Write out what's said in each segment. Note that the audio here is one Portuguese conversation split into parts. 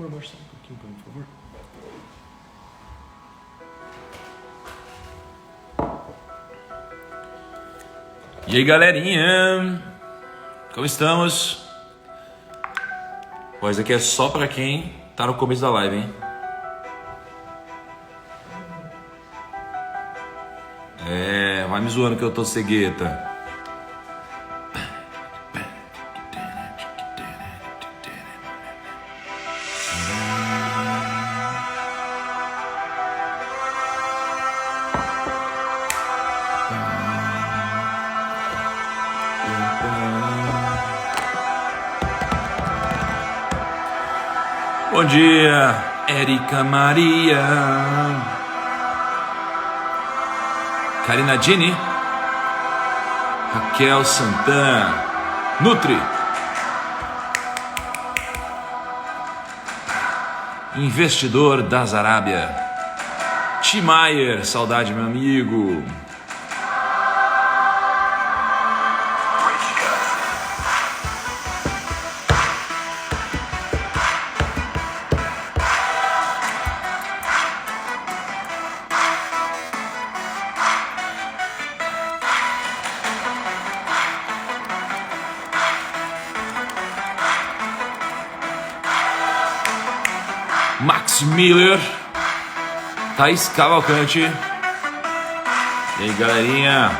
abaixa um pouquinho para mim, por favor. E aí, galerinha, como estamos? Pois aqui é só para quem tá no começo da live, hein? Vai me zoando que eu tô cegueta. Bom dia, Érica Maria, Karina Dini, Raquel Santana, Nutri, Investidor das Arábia, Timayer, saudade meu amigo, Max Miller, Thaís Cavalcante, e aí galerinha,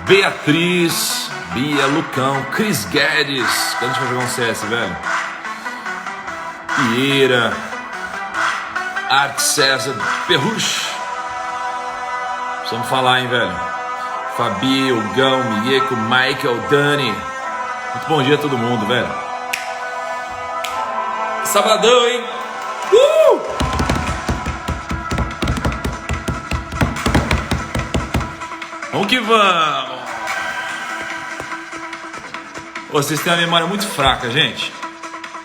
Beatriz, Bia, Lucão, Cris Guedes, quando a gente vai jogar um CS, velho? Pieira, Arte César, Perruche, precisamos falar, hein, velho? Fabi, o Gão, Mieco, Michael, Dani, muito bom dia a todo mundo, velho. Sabadão, hein? Vamos que vamos! Vocês têm uma memória muito fraca, gente.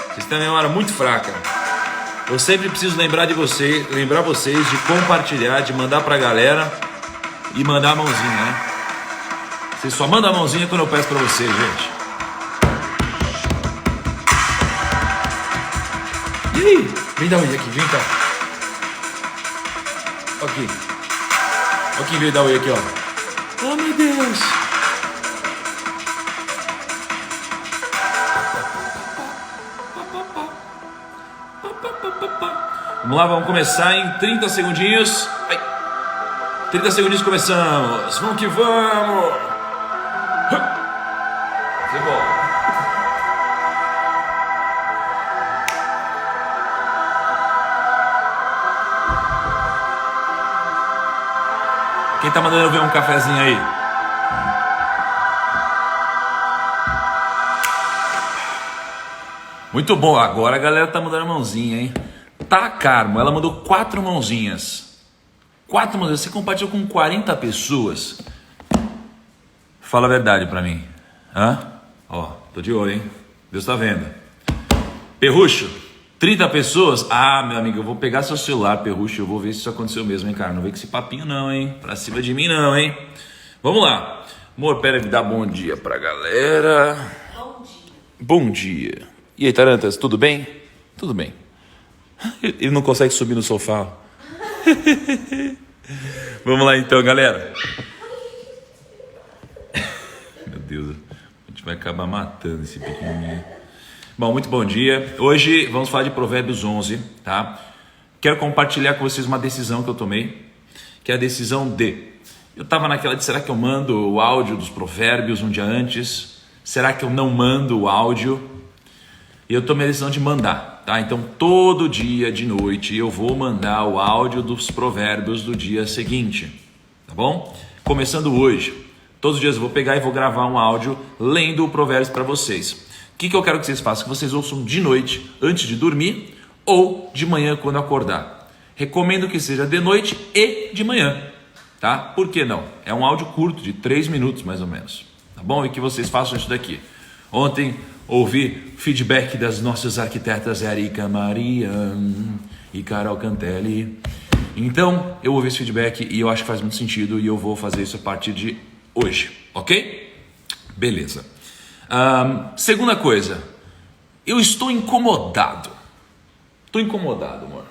Vocês têm uma memória muito fraca. Eu sempre preciso lembrar vocês de compartilhar, de mandar pra galera e mandar a mãozinha, né? Vocês só mandam a mãozinha quando eu peço pra vocês, gente. E aí? Vem dar um oi aqui, vem cá. Aqui. Olha quem veio dar oi aqui, ó. Oh, meu Deus. Vamos lá, vamos começar em 30 segundinhos. 30 segundinhos começamos. Vamos que vamos. Você volta. Quem tá mandando eu ver um cafezinho aí? Muito bom, agora a galera tá mandando a mãozinha, hein? Tá, Carmo, ela mandou 4 mãozinhas. 4 mãozinhas, você compartilhou com 40 pessoas. Fala a verdade pra mim. Hã? Ó, tô de olho, hein? Deus tá vendo. Perrucho, 30 pessoas? Ah, meu amigo, eu vou pegar seu celular, Perrucho, eu vou ver se isso aconteceu mesmo, hein, cara? Não vem com esse papinho não, hein? Pra cima de mim não, hein? Vamos lá. Amor, pera aí, dá bom dia pra galera. Bom dia. Bom dia. E aí, Tarantas, tudo bem? Tudo bem. Ele não consegue subir no sofá. Vamos lá então, galera. Meu Deus, a gente vai acabar matando esse pequenininho. Bom, muito bom dia. Hoje vamos falar de Provérbios 11, tá? Quero compartilhar com vocês uma decisão que eu tomei, que é a decisão de... Eu estava naquela de, será que eu mando o áudio dos provérbios um dia antes? Será que eu não mando o áudio? E eu tomei a decisão de mandar, tá? Então, todo dia de noite eu vou mandar o áudio dos provérbios do dia seguinte, tá bom? Começando hoje, todos os dias eu vou pegar e vou gravar um áudio lendo o provérbios para vocês. O que eu quero que vocês façam? Que vocês ouçam de noite, antes de dormir, ou de manhã quando acordar. Recomendo que seja de noite e de manhã, tá? Por que não? É um áudio curto, de 3 minutos mais ou menos, tá bom? E que vocês façam isso daqui. Ontem ouvi feedback das nossas arquitetas Érica Maria e Carol Cantelli. Então, eu ouvi esse feedback e eu acho que faz muito sentido e eu vou fazer isso a partir de hoje, ok? Beleza. Segunda coisa, eu estou incomodado. Tô incomodado, amor.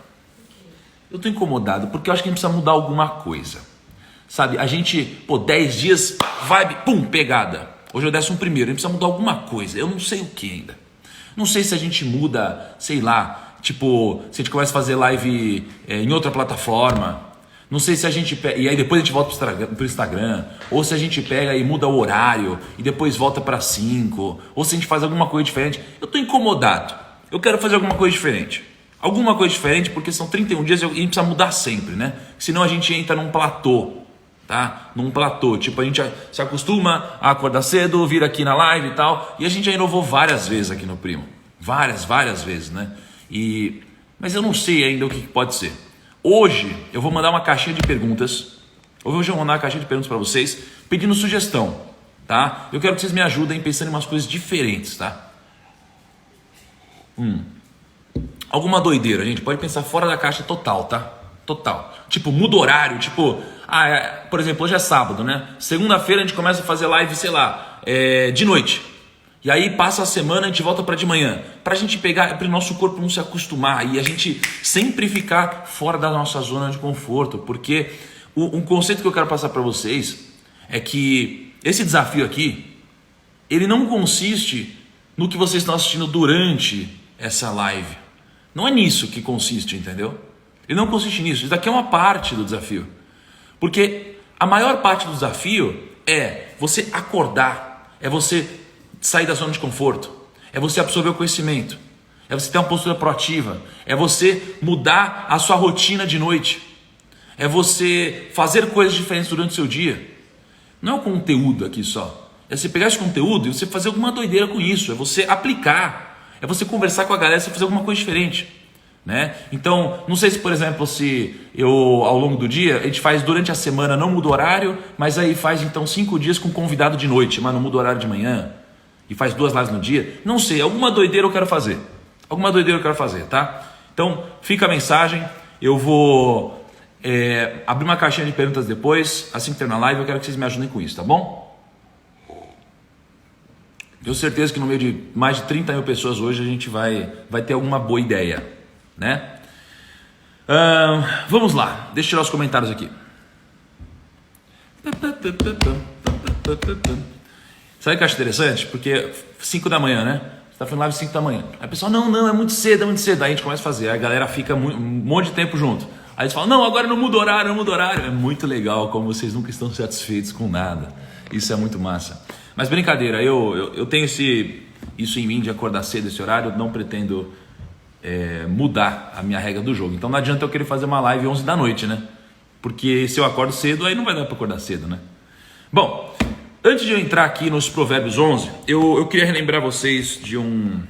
Eu tô incomodado porque eu acho que a gente precisa mudar alguma coisa. Sabe, a gente, 10 dias, vibe, pum, pegada. Hoje é o 11º, a gente precisa mudar alguma coisa. Eu não sei o que ainda. Não sei se a gente muda, sei lá, tipo, se a gente começa a fazer live em outra plataforma. Não sei se a gente pega, e aí depois a gente volta pro Instagram, ou se a gente pega e muda o horário e depois volta para 5, ou se a gente faz alguma coisa diferente. Eu tô incomodado. Eu quero fazer alguma coisa diferente. Alguma coisa diferente, porque são 31 dias e a gente precisa mudar sempre, né? Senão a gente entra num platô, tá? Num platô, tipo, a gente se acostuma a acordar cedo, vir aqui na live e tal, e a gente já inovou várias vezes aqui no Primo. Várias vezes, né? Mas eu não sei ainda o que pode ser. Hoje eu vou mandar uma caixinha de perguntas. Hoje eu vou mandar uma caixinha de perguntas para vocês, pedindo sugestão, tá? Eu quero que vocês me ajudem pensando em umas coisas diferentes, tá? Alguma doideira, gente, pode pensar fora da caixa total, tá? Total. Tipo, muda o horário, tipo, por exemplo, hoje é sábado, né? Segunda-feira a gente começa a fazer live, sei lá, de noite. E aí passa a semana, a gente volta para de manhã. Pra gente pegar, para o nosso corpo não se acostumar e a gente sempre ficar fora da nossa zona de conforto. Porque um conceito que eu quero passar para vocês é que esse desafio aqui, ele não consiste no que vocês estão assistindo durante essa live. Não é nisso que consiste, entendeu? Ele não consiste nisso. Isso daqui é uma parte do desafio. Porque a maior parte do desafio é você acordar, é você sair da zona de conforto, é você absorver o conhecimento, é você ter uma postura proativa, é você mudar a sua rotina de noite, é você fazer coisas diferentes durante o seu dia. Não é o conteúdo aqui só, é você pegar esse conteúdo e você fazer alguma doideira com isso, é você aplicar, é você conversar com a galera, você fazer alguma coisa diferente, né? Então, não sei se, por exemplo, se eu ao longo do dia, a gente faz durante a semana, não muda o horário, mas aí faz então 5 dias com convidado de noite, mas não muda o horário de manhã, e faz 2 lives no dia, não sei, alguma doideira eu quero fazer, tá? Então fica a mensagem, eu vou abrir uma caixinha de perguntas depois, assim que terminar a live, eu quero que vocês me ajudem com isso, tá bom? Tenho certeza que no meio de mais de 30 mil pessoas hoje a gente vai ter alguma boa ideia, né? Vamos lá, deixa eu tirar os comentários aqui. Sabe o que eu acho interessante? Porque 5 da manhã, né? Você tá fazendo live 5 da manhã. Aí o pessoal, não, é muito cedo. Aí a gente começa a fazer. Aí a galera fica um monte de tempo junto. Aí eles falam, não, agora não muda o horário, não muda o horário. É muito legal como vocês nunca estão satisfeitos com nada. Isso é muito massa. Mas brincadeira, eu tenho isso em mim de acordar cedo esse horário. Eu não pretendo mudar a minha regra do jogo. Então não adianta eu querer fazer uma live 11 da noite, né? Porque se eu acordo cedo, aí não vai dar para acordar cedo, né? Bom, antes de eu entrar aqui nos Provérbios 11, eu queria relembrar vocês de um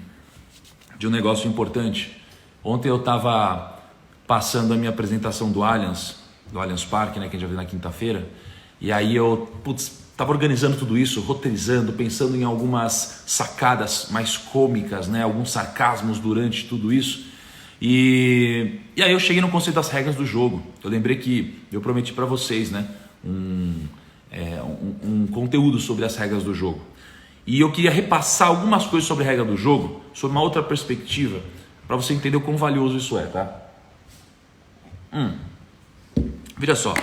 negócio importante. Ontem eu estava passando a minha apresentação do Allianz Parque, né, que a gente vai ver na quinta-feira, e aí eu estava organizando tudo isso, roteirizando, pensando em algumas sacadas mais cômicas, né, alguns sarcasmos durante tudo isso, e aí eu cheguei no conceito das regras do jogo. Eu lembrei que eu prometi para vocês, né, um conteúdo sobre as regras do jogo. E eu queria repassar algumas coisas sobre a regra do jogo, sob uma outra perspectiva, para você entender o quão valioso isso é, tá? Veja só,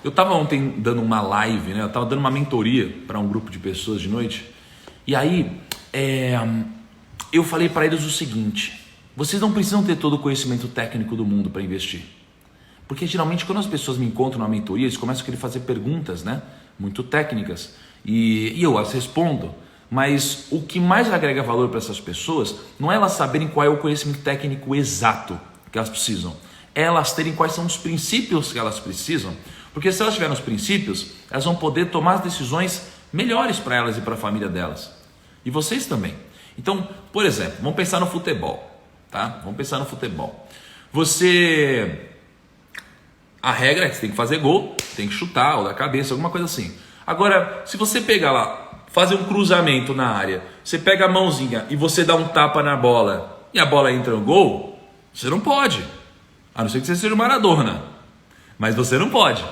eu estava ontem dando uma live, né? Eu estava dando uma mentoria para um grupo de pessoas de noite, e aí eu falei para eles o seguinte: vocês não precisam ter todo o conhecimento técnico do mundo para investir. Porque geralmente quando as pessoas me encontram na mentoria, eles começam a querer fazer perguntas, né, muito técnicas, e eu as respondo, mas o que mais agrega valor para essas pessoas não é elas saberem qual é o conhecimento técnico exato que elas precisam, é elas terem quais são os princípios que elas precisam, porque se elas tiverem os princípios, elas vão poder tomar as decisões melhores para elas e para a família delas, e vocês também. Então, por exemplo, vamos pensar no futebol, tá? Vamos pensar no futebol. A regra é que você tem que fazer gol, tem que chutar, ou da cabeça, alguma coisa assim. Agora, se você pegar lá, fazer um cruzamento na área, você pega a mãozinha e você dá um tapa na bola e a bola entra no gol, você não pode. A não ser que você seja o Maradona. Mas você não pode.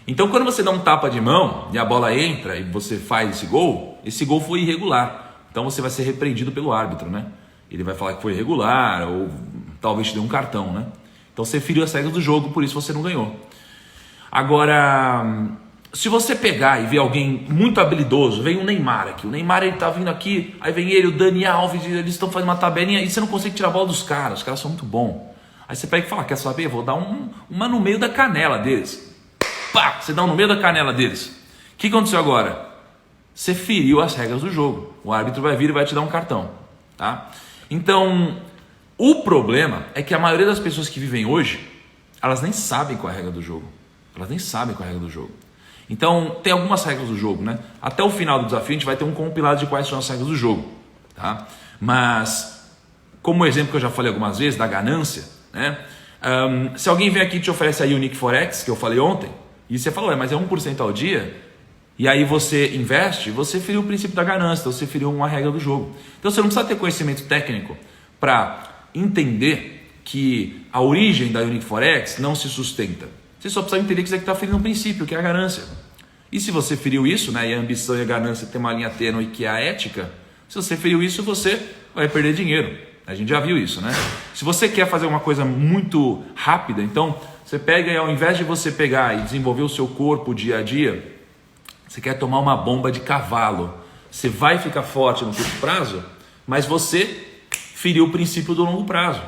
Então, quando você dá um tapa de mão e a bola entra e você faz esse gol foi irregular. Então você vai ser repreendido pelo árbitro, né? Ele vai falar que foi irregular ou talvez te dê um cartão, né? Então você feriu as regras do jogo, por isso você não ganhou. Agora, se você pegar e ver alguém muito habilidoso, vem o Neymar aqui, o Neymar ele tá vindo aqui, aí vem ele, o Dani Alves, eles estão fazendo uma tabelinha e você não consegue tirar a bola dos caras, os caras são muito bons. Aí você pega e fala, quer saber, vou dar uma no meio da canela deles. Pá, você dá um no meio da canela deles. O que aconteceu agora? Você feriu as regras do jogo, o árbitro vai vir e vai te dar um cartão, tá? Então, o problema é que a maioria das pessoas que vivem hoje, elas nem sabem qual é a regra do jogo. Elas nem sabem qual é a regra do jogo. Então, tem algumas regras do jogo, né? Até o final do desafio, a gente vai ter um compilado de quais são as regras do jogo, tá? Mas, como o exemplo que eu já falei algumas vezes, da ganância, né? Se alguém vem aqui e te oferece a Unique Forex, que eu falei ontem, e você fala, mas é 1% ao dia, e aí você investe, você feriu o princípio da ganância, então você feriu uma regra do jogo. Então, você não precisa ter conhecimento técnico para entender que a origem da Unique Forex não se sustenta. Você só precisa entender que você está ferindo um princípio, que é a ganância. E se você feriu isso, né, e a ambição e a ganância tem uma linha tênue que é a ética, se você feriu isso, você vai perder dinheiro. A gente já viu isso, né? Se você quer fazer uma coisa muito rápida, então você pega e ao invés de você pegar e desenvolver o seu corpo dia a dia, você quer tomar uma bomba de cavalo. Você vai ficar forte no curto prazo, mas você feriu o princípio do longo prazo.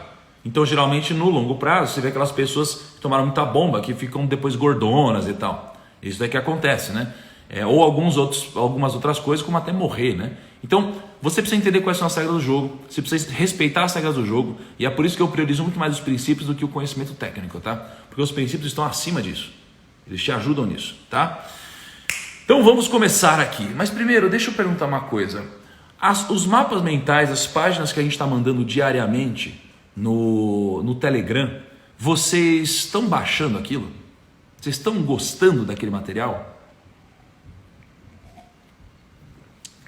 Então, geralmente, no longo prazo, você vê aquelas pessoas que tomaram muita bomba, que ficam depois gordonas e tal. Isso daí que acontece, né? Ou algumas outras coisas, como até morrer, né? Então, você precisa entender quais são as regras do jogo, você precisa respeitar as regras do jogo, e é por isso que eu priorizo muito mais os princípios do que o conhecimento técnico, tá? Porque os princípios estão acima disso. Eles te ajudam nisso, tá? Então, vamos começar aqui. Mas primeiro, deixa eu perguntar uma coisa. Os mapas mentais, as páginas que a gente está mandando diariamente no Telegram, vocês estão baixando aquilo? Vocês estão gostando daquele material?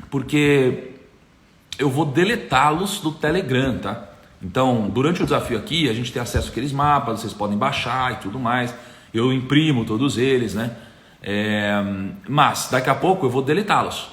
Porque eu vou deletá-los do Telegram, tá? Então, durante o desafio aqui, a gente tem acesso àqueles mapas, vocês podem baixar e tudo mais. Eu imprimo todos eles, né? Mas daqui a pouco eu vou deletá-los,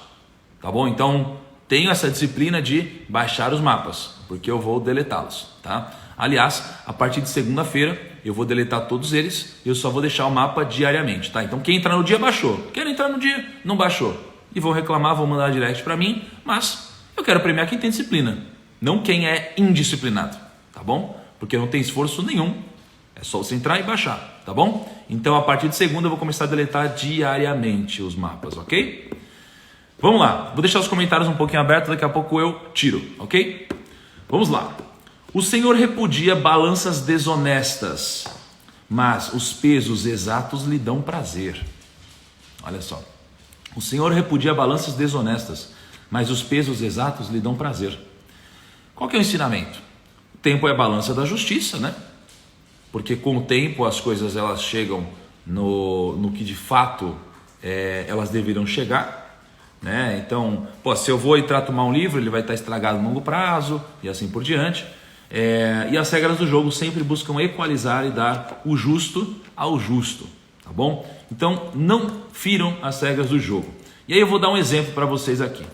tá bom? Então, tenho essa disciplina de baixar os mapas, porque eu vou deletá-los, tá? Aliás, a partir de segunda-feira eu vou deletar todos eles, eu só vou deixar o mapa diariamente, tá? Então quem entrar no dia baixou, quem entrar no dia não baixou, e vão reclamar, vão mandar direct para mim, mas eu quero premiar quem tem disciplina, não quem é indisciplinado, tá bom? Porque não tem esforço nenhum, é só você entrar e baixar, tá bom? Então a partir de segunda eu vou começar a deletar diariamente os mapas, ok? Vamos lá, vou deixar os comentários um pouquinho abertos, daqui a pouco eu tiro, ok? Vamos lá. O Senhor repudia balanças desonestas, mas os pesos exatos lhe dão prazer. Olha só. O Senhor repudia balanças desonestas, mas os pesos exatos lhe dão prazer. Qual que é o ensinamento? O tempo é a balança da justiça, né? Porque com o tempo as coisas elas chegam no que de fato elas deveriam chegar. Né? Então, se eu vou entrar tomar um livro, ele vai estar estragado no longo prazo e assim por diante. E as regras do jogo sempre buscam equalizar e dar o justo ao justo, tá bom? Então, não firam as regras do jogo. E aí eu vou dar um exemplo para vocês aqui.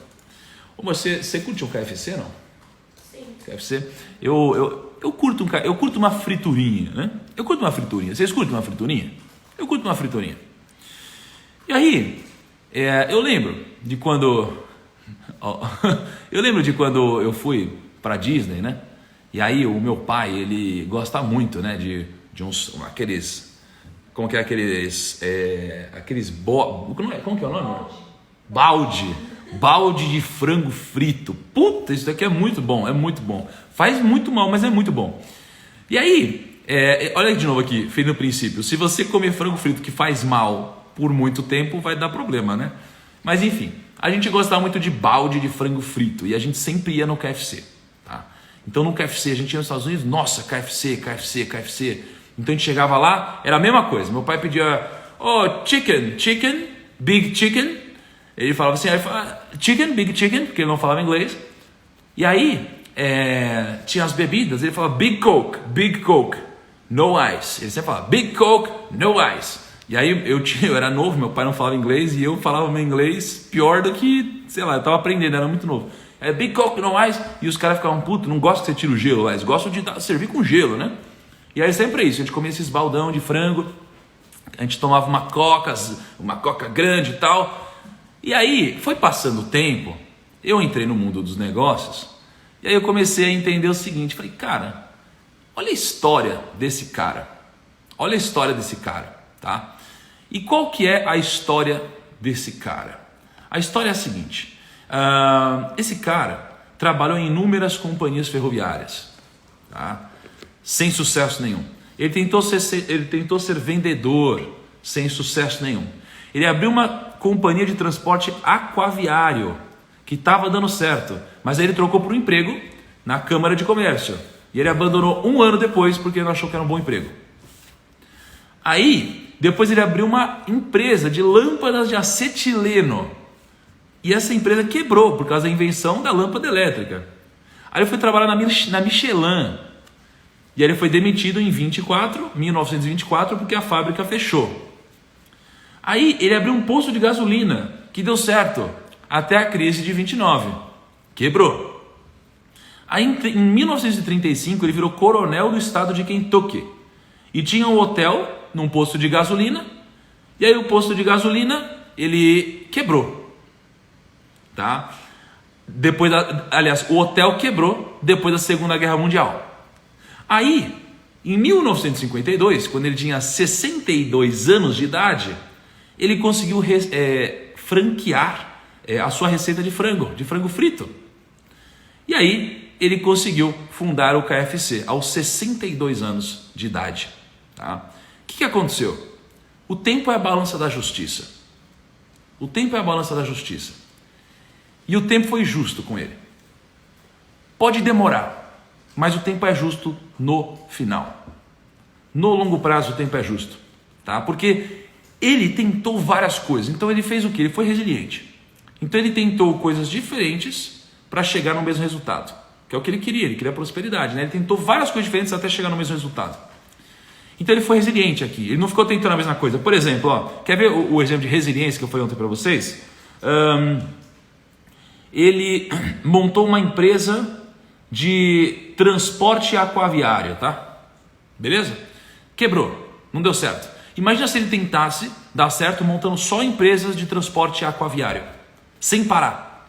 Você curte um KFC, não? Sim. KFC? Eu curto uma friturinha, né? Eu curto uma friturinha. Vocês curtem uma friturinha? Eu curto uma friturinha. E aí, eu lembro de quando eu fui para Disney, né? E aí o meu pai, ele gosta muito, né, de aqueles, como que é aqueles como que é o nome? Balde de frango frito. Puta, isso daqui é muito bom, Faz muito mal, mas é muito bom. E aí, olha de novo aqui, feito no princípio, se você comer frango frito que faz mal por muito tempo, vai dar problema, né? Mas enfim, a gente gostava muito de balde de frango frito e a gente sempre ia no KFC, tá? Então no KFC, a gente ia nos Estados Unidos, nossa, KFC. Então a gente chegava lá, era a mesma coisa. Meu pai pedia, chicken, big chicken. Ele falava assim, chicken, big chicken, porque ele não falava inglês. E aí, tinha as bebidas, ele falava big coke, no ice. Ele sempre falava big coke, no ice. E aí eu era novo, meu pai não falava inglês e eu falava meu inglês pior do que, sei lá, eu estava aprendendo, era muito novo. Big Coke, no ice. E os caras ficavam, puto, não gostam que você tira o gelo lá, eles gostam de servir com gelo, né? E aí sempre é isso, a gente comia esses baldão de frango, a gente tomava uma coca grande e tal. E aí, foi passando o tempo, eu entrei no mundo dos negócios, e aí eu comecei a entender o seguinte, falei, cara, olha a história desse cara, tá? E qual que é a história desse cara? A história é a seguinte, esse cara trabalhou em inúmeras companhias ferroviárias, tá? Sem sucesso nenhum. Ele tentou ser vendedor, sem sucesso nenhum. Ele abriu uma companhia de transporte aquaviário, que estava dando certo, mas aí ele trocou por um emprego na Câmara de Comércio. E ele abandonou 1 ano depois, porque ele não achou que era um bom emprego. Aí, depois ele abriu uma empresa de lâmpadas de acetileno. E essa empresa quebrou, por causa da invenção da lâmpada elétrica. Aí ele foi trabalhar na Michelin. E aí ele foi demitido em 1924, porque a fábrica fechou. Aí ele abriu um posto de gasolina, que deu certo, até a crise de 29. Quebrou. Aí em 1935 ele virou coronel do estado de Kentucky. E tinha um hotel num posto de gasolina. E aí o posto de gasolina, ele quebrou. Tá? O hotel quebrou depois da Segunda Guerra Mundial. Aí, em 1952, quando ele tinha 62 anos de idade, ele conseguiu franquear a sua receita de frango frito. E aí, ele conseguiu fundar o KFC aos 62 anos de idade. Tá? O que aconteceu? O tempo é a balança da justiça. E o tempo foi justo com ele. Pode demorar, mas o tempo é justo no final. No longo prazo o tempo é justo, tá? Porque ele tentou várias coisas. Então ele fez o quê? Ele foi resiliente. Então ele tentou coisas diferentes para chegar no mesmo resultado, que é o que ele queria prosperidade, né? Ele tentou várias coisas diferentes até chegar no mesmo resultado. Então ele foi resiliente aqui, ele não ficou tentando a mesma coisa. Por exemplo, quer ver o exemplo de resiliência que eu falei ontem para vocês? Ele montou uma empresa de transporte aquaviário, tá? Beleza? Quebrou, não deu certo. Imagina se ele tentasse dar certo montando só empresas de transporte aquaviário, sem parar.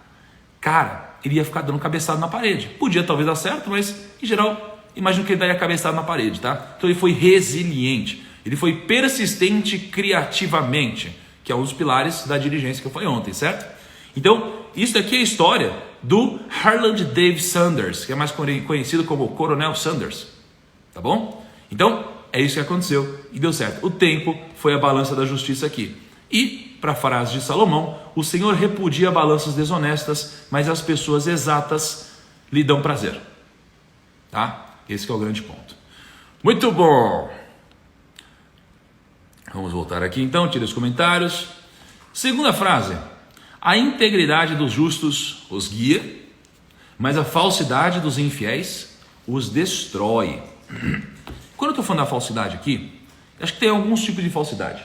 Cara, ele ia ficar dando cabeçada na parede. Podia talvez dar certo, mas em geral, imagino que ele daria cabeçada na parede, tá? Então ele foi resiliente, ele foi persistente criativamente, que é um dos pilares da diligência que eu falei ontem, certo? Então, isso daqui é a história do Harland Dave Sanders, que é mais conhecido como Coronel Sanders, tá bom? Então, é isso que aconteceu e deu certo. O tempo foi a balança da justiça aqui. E, para a frase de Salomão, o Senhor repudia balanças desonestas, mas as pessoas exatas lhe dão prazer. Tá? Esse que é o grande ponto. Muito bom! Vamos voltar aqui então, tira os comentários. Segunda frase. A integridade dos justos os guia, mas a falsidade dos infiéis os destrói. Quando eu estou falando da falsidade aqui, acho que tem alguns tipos de falsidade.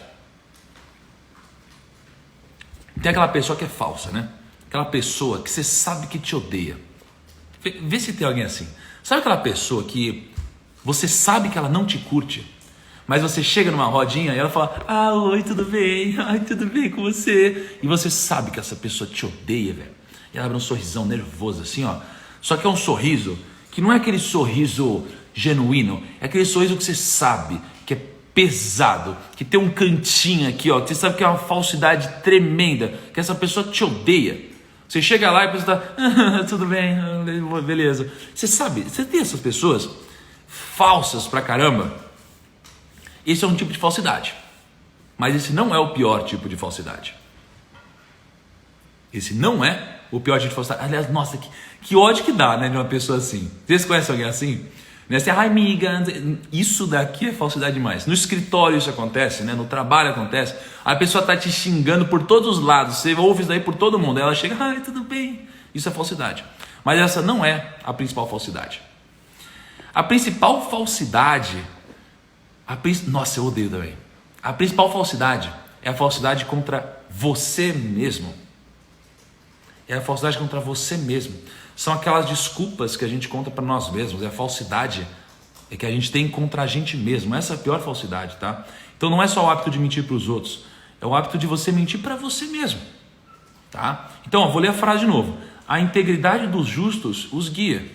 Tem aquela pessoa que é falsa, né? Aquela pessoa que você sabe que te odeia. Vê se tem alguém assim. Sabe aquela pessoa que você sabe que ela não te curte, mas você chega numa rodinha e ela fala, oi, tudo bem? Ai, tudo bem com você? E você sabe que essa pessoa te odeia, velho. E ela abre um sorrisão nervoso assim, ó. Só que é um sorriso que não é aquele sorriso genuíno, é aquele sorriso que você sabe que é pesado, que tem um cantinho aqui, ó, que você sabe que é uma falsidade tremenda, que essa pessoa te odeia. Você chega lá e a pessoa tá, tudo bem, beleza. Você sabe, você tem essas pessoas falsas pra caramba. Esse é um tipo de falsidade, mas esse não é o pior tipo de falsidade. Esse não é o pior tipo de falsidade. Aliás, nossa, que ódio que dá, né, de uma pessoa assim. Vocês conhecem alguém assim? Né? Você, ai, amiga, isso daqui é falsidade demais. No escritório isso acontece, né? No trabalho acontece. A pessoa tá te xingando por todos os lados, você ouve isso daí por todo mundo. Ela chega, ai, tudo bem. Isso é falsidade. Mas essa não é a principal falsidade. A principal falsidade... Nossa, eu odeio também. A principal falsidade é a falsidade contra você mesmo. É a falsidade contra você mesmo. São aquelas desculpas que a gente conta para nós mesmos, é a falsidade que a gente tem contra a gente mesmo. Essa é a pior falsidade, tá? Então não é só o hábito de mentir para os outros, é o hábito de você mentir para você mesmo, tá? Então, vou ler a frase de novo. A integridade dos justos os guia,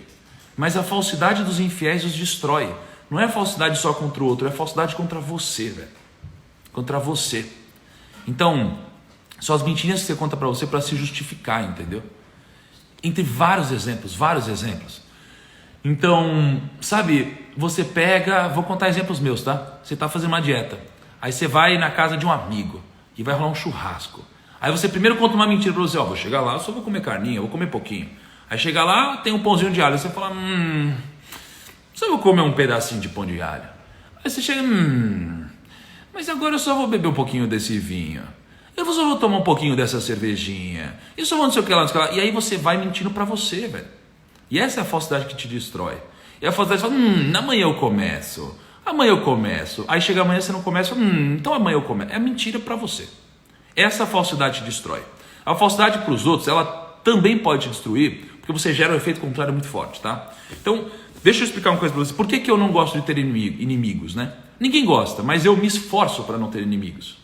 mas a falsidade dos infiéis os destrói. Não é falsidade só contra o outro, é falsidade contra você, velho. Contra você. Então, são as mentirinhas que você conta para você para se justificar, entendeu? Entre vários exemplos, vários exemplos. Então, sabe, você pega, vou contar exemplos meus, tá? Você está fazendo uma dieta, aí você vai na casa de um amigo e vai rolar um churrasco. Aí você primeiro conta uma mentira para você, vou chegar lá, eu só vou comer carninha, vou comer pouquinho. Aí chega lá, tem um pãozinho de alho, aí você fala, só vou comer um pedacinho de pão de alho. Aí você chega, mas agora eu só vou beber um pouquinho desse vinho. Eu só vou tomar um pouquinho dessa cervejinha. Eu só vou não sei o que lá, não sei o que lá. E aí você vai mentindo para você, velho. E essa é a falsidade que te destrói. E a falsidade fala, amanhã eu começo. Amanhã eu começo. Aí chega amanhã você não começa, então amanhã eu começo. É mentira para você. Essa falsidade te destrói. A falsidade para os outros, ela também pode te destruir, porque você gera um efeito contrário muito forte, tá? Então, deixa eu explicar uma coisa para você. Por que eu não gosto de ter inimigos, né? Ninguém gosta, mas eu me esforço para não ter inimigos.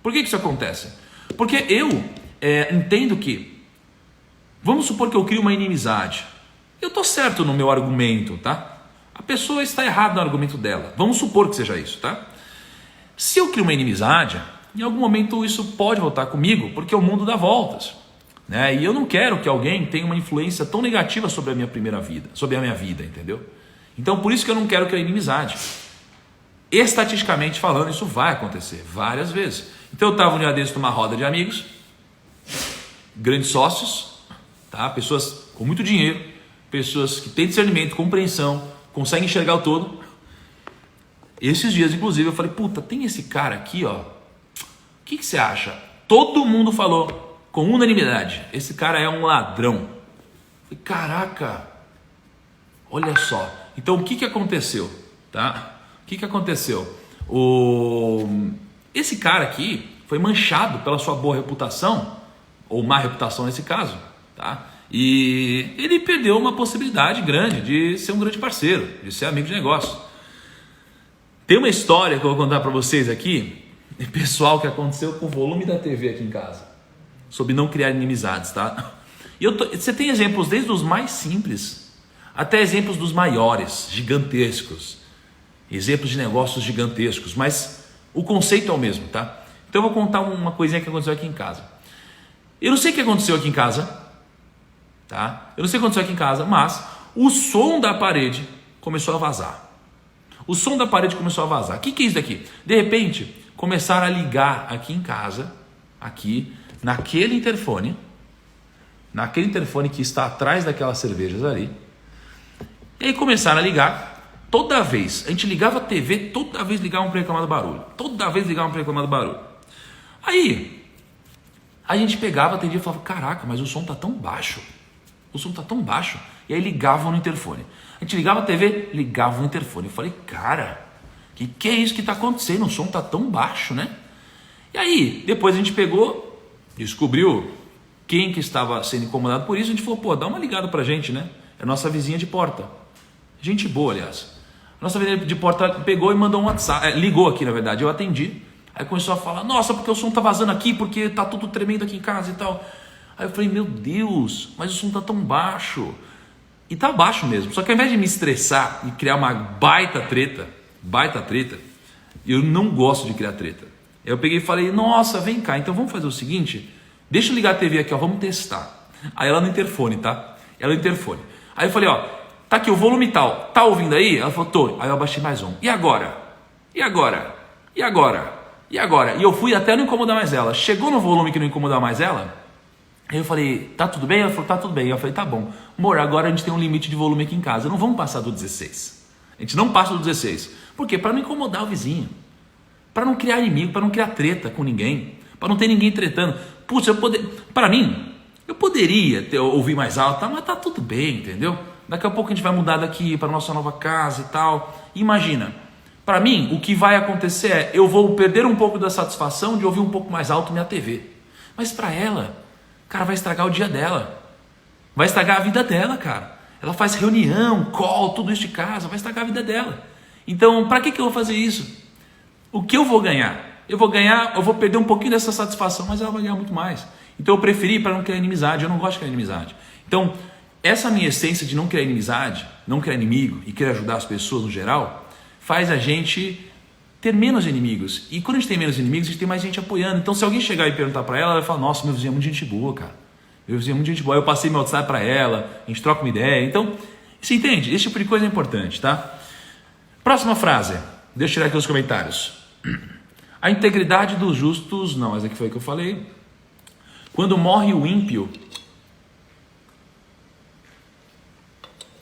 Por que isso acontece? Porque eu entendo que, vamos supor que eu crio uma inimizade. Eu estou certo no meu argumento, tá? A pessoa está errada no argumento dela. Vamos supor que seja isso, tá? Se eu crio uma inimizade, em algum momento isso pode voltar comigo, porque o mundo dá voltas, né? E eu não quero que alguém tenha uma influência tão negativa sobre a minha primeira vida, sobre a minha vida, entendeu? Então por isso que eu não quero criar inimizade. Estatisticamente falando, isso vai acontecer várias vezes. Então eu estava um dia desses numa roda de amigos, grandes sócios, tá? Pessoas com muito dinheiro, pessoas que têm discernimento, compreensão, conseguem enxergar o todo. Esses dias, inclusive, eu falei, puta, tem esse cara aqui, ó. O que você acha? Todo mundo falou, com unanimidade, esse cara é um ladrão. Eu falei, caraca, olha só. Então o que aconteceu? Tá? O que aconteceu? Esse cara aqui foi manchado pela sua boa reputação, ou má reputação nesse caso, tá? E ele perdeu uma possibilidade grande de ser um grande parceiro, de ser amigo de negócio. Tem uma história que eu vou contar para vocês aqui, pessoal, que aconteceu com o volume da TV aqui em casa, sobre não criar inimizades, tá? E você tem exemplos desde os mais simples até exemplos dos maiores, gigantescos, exemplos de negócios gigantescos, mas o conceito é o mesmo, tá? Então eu vou contar uma coisinha que aconteceu aqui em casa. Eu não sei o que aconteceu aqui em casa, tá? Eu não sei o que aconteceu aqui em casa, mas o som da parede começou a vazar. O som da parede começou a vazar. O que é isso daqui? De repente, começaram a ligar aqui em casa, aqui, naquele interfone que está atrás daquelas cervejas ali. E aí começaram a ligar. Toda vez, a gente ligava a TV, toda vez ligavam para reclamar do barulho. Toda vez ligavam para reclamar do barulho. Aí, a gente pegava, atendia e falava, caraca, mas o som tá tão baixo. O som tá tão baixo. E aí ligavam no interfone. A gente ligava a TV, ligava no interfone. Eu falei, cara, que é isso que tá acontecendo? O som tá tão baixo, né? E aí, depois a gente pegou, descobriu quem que estava sendo incomodado por isso. A gente falou, pô, dá uma ligada pra gente, né? É a nossa vizinha de porta. Gente boa, aliás. Nossa vizinha de porta pegou e mandou um WhatsApp. Ligou aqui, na verdade, eu atendi. Aí começou a falar, nossa, porque o som tá vazando aqui, porque tá tudo tremendo aqui em casa e tal. Aí eu falei, meu Deus, mas o som tá tão baixo. E tá baixo mesmo. Só que ao invés de me estressar e criar uma baita treta, eu não gosto de criar treta. Eu peguei e falei, nossa, vem cá, então vamos fazer o seguinte, deixa eu ligar a TV aqui, ó, vamos testar. Aí ela no interfone, tá? Ela no interfone. Aí eu falei, ó, tá aqui o volume tal, tá ouvindo aí? Ela falou, tô. Aí eu abaixei mais um. E agora? E agora? E agora? E agora? E eu fui até não incomodar mais ela. Chegou no volume que não incomodava mais ela. Aí eu falei, tá tudo bem? Ela falou, tá tudo bem. Eu falei, tá bom. Amor, agora a gente tem um limite de volume aqui em casa. Não vamos passar do 16. A gente não passa do 16. Por quê? Para não incomodar o vizinho. Para não criar inimigo, para não criar treta com ninguém. Para não ter ninguém tretando. Putz, para mim, eu poderia ouvir mais alto, mas tá tudo bem, entendeu? Daqui a pouco a gente vai mudar daqui para nossa nova casa e tal. Imagina, para mim, o que vai acontecer é, eu vou perder um pouco da satisfação de ouvir um pouco mais alto minha TV. Mas para ela, cara, vai estragar o dia dela. vai estragar a vida dela, cara. Ela faz reunião, call, tudo isso de casa, vai estragar a vida dela. Então, para que eu vou fazer isso? O que eu vou ganhar? Eu vou perder um pouquinho dessa satisfação, mas ela vai ganhar muito mais. Então eu preferi para não criar inimizade, eu não gosto de criar inimizade. Então, essa minha essência de não criar inimizade, não criar inimigo e querer ajudar as pessoas no geral, faz a gente ter menos inimigos. E quando a gente tem menos inimigos, a gente tem mais gente apoiando. Então se alguém chegar e perguntar para ela, ela vai falar, nossa, meu vizinho é muito gente boa, cara. Meu vizinho é muito gente boa. Eu passei meu WhatsApp para ela, a gente troca uma ideia. Então, você entende? Esse tipo de coisa é importante, tá? Próxima frase. Deixa eu tirar aqui os comentários. A integridade dos justos... Não, mas aqui foi o que eu falei. Quando morre o ímpio...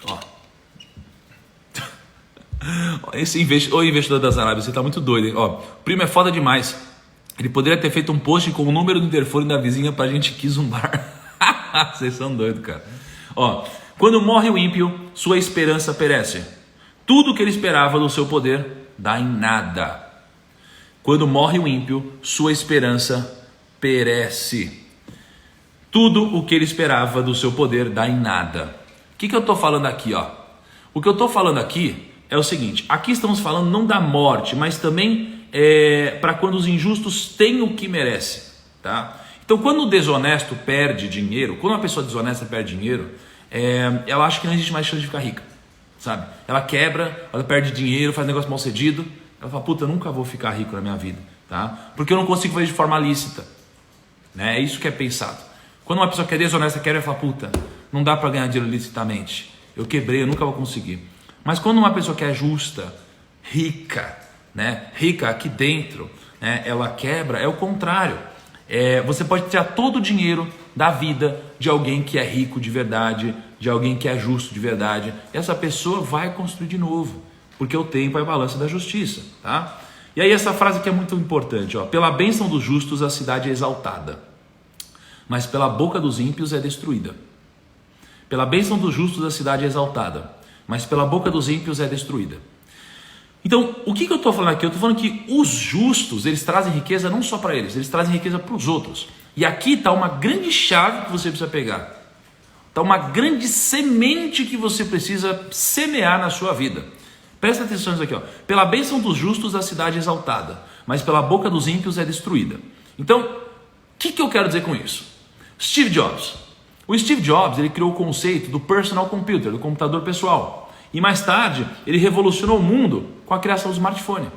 Ó. O investidor das Arábias, você tá muito doido, hein? Ó, o primo é foda demais. Ele poderia ter feito um post com o número do interfone da vizinha pra gente aqui zumbar. Vocês são doidos, cara. Ó, quando morre o ímpio, sua esperança perece. Tudo que ele esperava do seu poder dá em nada. Quando morre o ímpio, sua esperança perece. Tudo o que ele esperava do seu poder dá em nada. O que eu estou falando aqui? Ó? O que eu estou falando aqui é o seguinte. Aqui estamos falando não da morte, mas também para quando os injustos têm o que merece. Tá? Então quando o desonesto perde dinheiro, quando uma pessoa desonesta perde dinheiro, ela acha que não existe mais chance de ficar rica. Sabe? Ela quebra, ela perde dinheiro, faz negócio mal cedido. Ela fala, puta, eu nunca vou ficar rico na minha vida, tá? Porque eu não consigo fazer de forma lícita, né? É isso que é pensado. Quando uma pessoa que é desonesta quebra, ela fala, puta, não dá para ganhar dinheiro licitamente. Eu quebrei, eu nunca vou conseguir. Mas quando uma pessoa que é justa, rica, né? Rica aqui dentro, né? Ela quebra, é o contrário. Você pode tirar todo o dinheiro da vida de alguém que é rico de verdade, de alguém que é justo de verdade. E essa pessoa vai construir de novo. Porque o tempo é a balança da justiça, tá? E aí essa frase aqui é muito importante, ó. Pela bênção dos justos a cidade é exaltada, mas pela boca dos ímpios é destruída. Pela bênção dos justos a cidade é exaltada, mas pela boca dos ímpios é destruída. Então, o que eu estou falando aqui? Eu estou falando que os justos, eles trazem riqueza não só para eles trazem riqueza para os outros. E aqui está uma grande chave que você precisa pegar. Está uma grande semente que você precisa semear na sua vida. Presta atenção nisso aqui, ó. Pela bênção dos justos a cidade é exaltada, mas pela boca dos ímpios é destruída. Então, o que eu quero dizer com isso? Steve Jobs. O Steve Jobs, ele criou o conceito do personal computer, do computador pessoal. E mais tarde, ele revolucionou o mundo com a criação do smartphone.